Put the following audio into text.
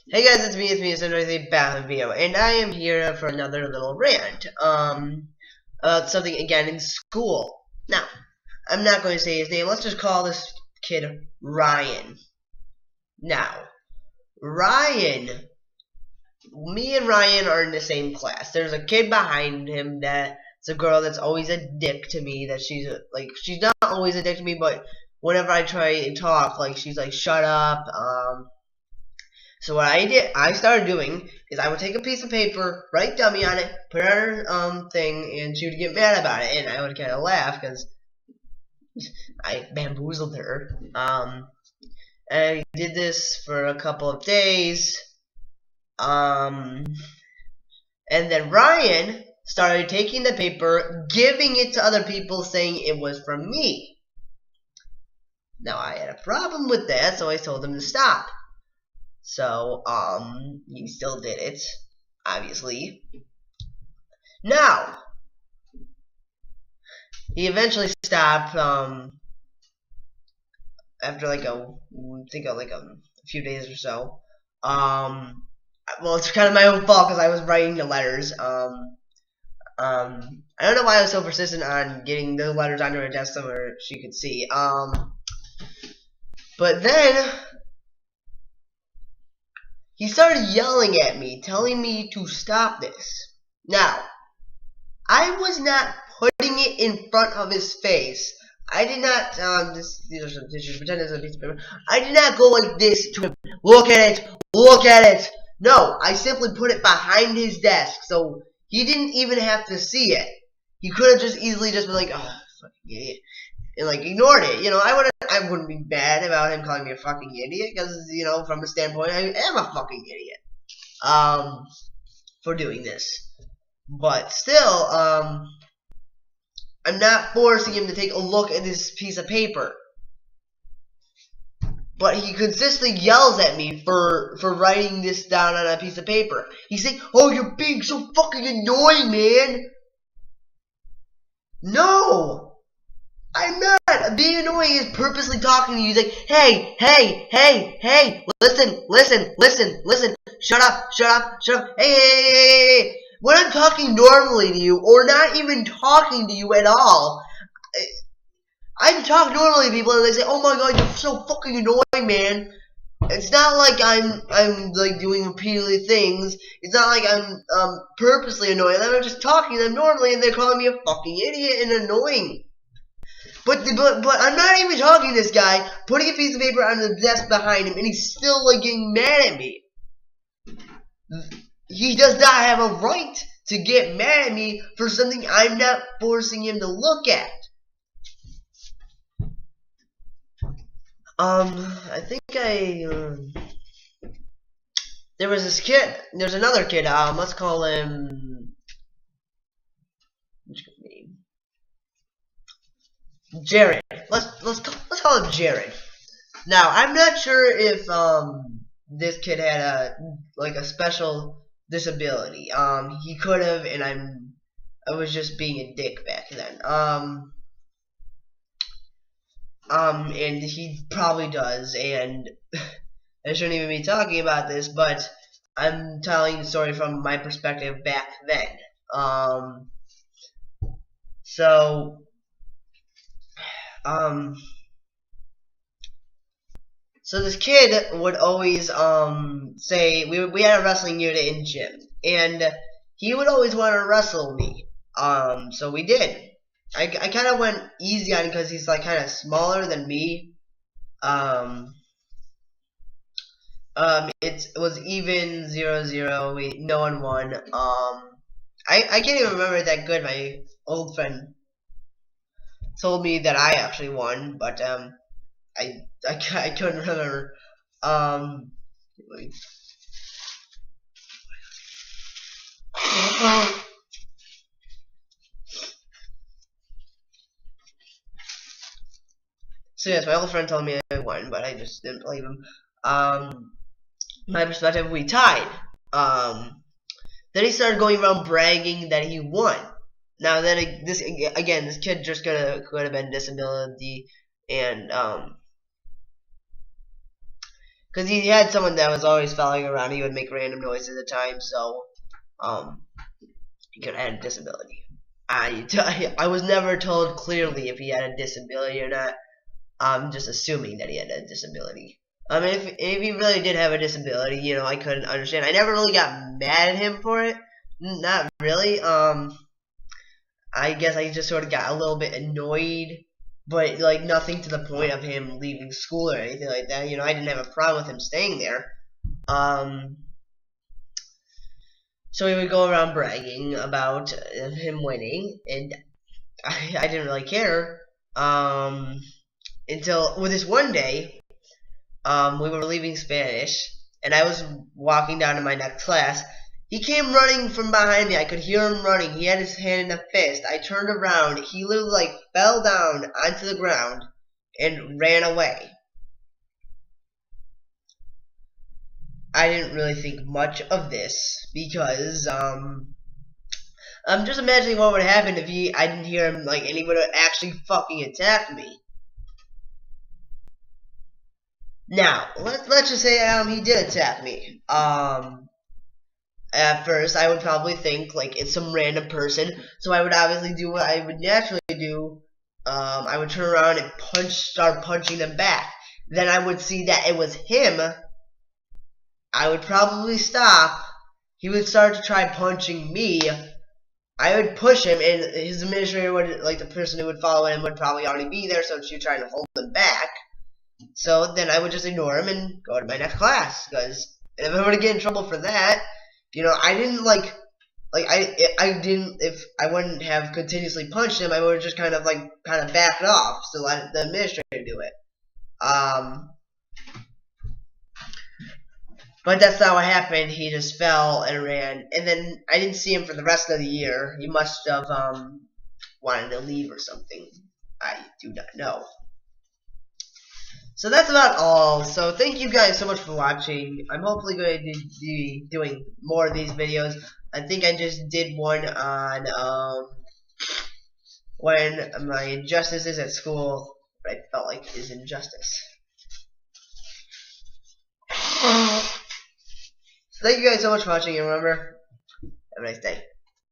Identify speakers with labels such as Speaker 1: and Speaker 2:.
Speaker 1: Hey guys, it's another Batman video, and I am here for another little rant, about something again in school. Now, I'm not going to say his name, let's just call this kid Ryan. Now, Ryan, me and Ryan are in the same class. There's a kid behind him that's a girl that's always a dick to me, that she's not always a dick to me, but whenever I try and talk, she's like, shut up, So what I started doing is I would take a piece of paper, write dummy on it, put it on her thing, and she would get mad about it, and I would kind of laugh because I bamboozled her. And I did this for a couple of days. And then Ryan started taking the paper, giving it to other people, saying it was from me. Now I had a problem with that, so I told him to stop. So, he still did it, obviously. Now, he eventually stopped, after a few days or so. Well, it's kind of my own fault because I was writing the letters. I don't know why I was so persistent on getting the letters onto her desk so she could see. But then he started yelling at me, telling me to stop this. Now, I was not putting it in front of his face. I did not, these are some tissues, pretend it's a piece of paper. I did not go like this to him. Look at it, look at it. No, I simply put it behind his desk, so he didn't even have to see it. He could have just easily just been like, oh, fucking idiot, and ignored it. I wouldn't be bad about him calling me a fucking idiot, because, from a standpoint, I am a fucking idiot, for doing this. But still, I'm not forcing him to take a look at this piece of paper. But he consistently yells at me for writing this down on a piece of paper. He's saying, oh, you're being so fucking annoying, man. No! I'm not. Being annoying is purposely talking to you. He's like, hey, hey, hey, hey, listen, listen, listen, listen. Shut up, shut up, shut up. Hey, hey, hey, hey, hey. When I'm talking normally to you, or not even talking to you at all, I talk normally to people and they say, oh my god, you're so fucking annoying, man. It's not like I'm doing repeatedly things. It's not like I'm purposely annoying them. I'm just talking to them normally and they're calling me a fucking idiot and annoying. But I'm not even talking to this guy, putting a piece of paper on the desk behind him, and he's still getting mad at me. He does not have a right to get mad at me for something I'm not forcing him to look at. I think there was this kid. There's another kid. Let's call him. What's his name? Jared. Let's call him Jared. Now, I'm not sure if this kid had a special disability. He could have, and I was just being a dick back then. And he probably does, and I shouldn't even be talking about this, but I'm telling the story from my perspective back then. So this kid would always say, we had a wrestling unit in gym, and he would always want to wrestle me. So we did. I kind of went easy on him because he's kind of smaller than me. It was even 0-0. No one won. I can't even remember it that good. My old friend told me that I actually won, but I couldn't remember. So yes, my old friend told me I won, but I just didn't believe him. My perspective, we tied. Then he started going around bragging that he won. Now then, this kid just could have been disability, and because he had someone that was always following around. He would make random noises at times, so he could have had a disability. I was never told clearly if he had a disability or not. I'm just assuming that he had a disability. I mean, if he really did have a disability, you know, I couldn't understand. I never really got mad at him for it. Not really. I guess I just sort of got a little bit annoyed, but like nothing to the point of him leaving school or anything like that. You know, I didn't have a problem with him staying there. So he would go around bragging about him winning, and I didn't really care. Until this one day, we were leaving Spanish, and I was walking down to my next class. He came running from behind me. I could hear him running. He had his hand in a fist. I turned around. He literally like fell down onto the ground and ran away. I didn't really think much of this because I'm just imagining what would happen if I didn't hear him like and he would have actually fucking attacked me. Now, let's just say he did attack me. At first, I would probably think like it's some random person, so I would obviously do what I would naturally do. I would turn around and start punching them back. Then I would see that it was him. I would probably stop. He would start to try punching me. I would push him, and his administrator would, like the person who would follow him, would probably already be there, so she would try to hold him back. So then I would just ignore him and go to my next class, because if I were to get in trouble for that, you know, I didn't I didn't, if I wouldn't have continuously punched him, I would have just kind of backed off to let the administrator do it. But that's not what happened. He just fell and ran, and then I didn't see him for the rest of the year. He must have wanted to leave or something. I do not know. So that's about all. So thank you guys so much for watching. I'm hopefully going to be doing more of these videos. I think I just did one on when my injustices at school, what I felt like is injustice. So thank you guys so much for watching, and remember, have a nice day.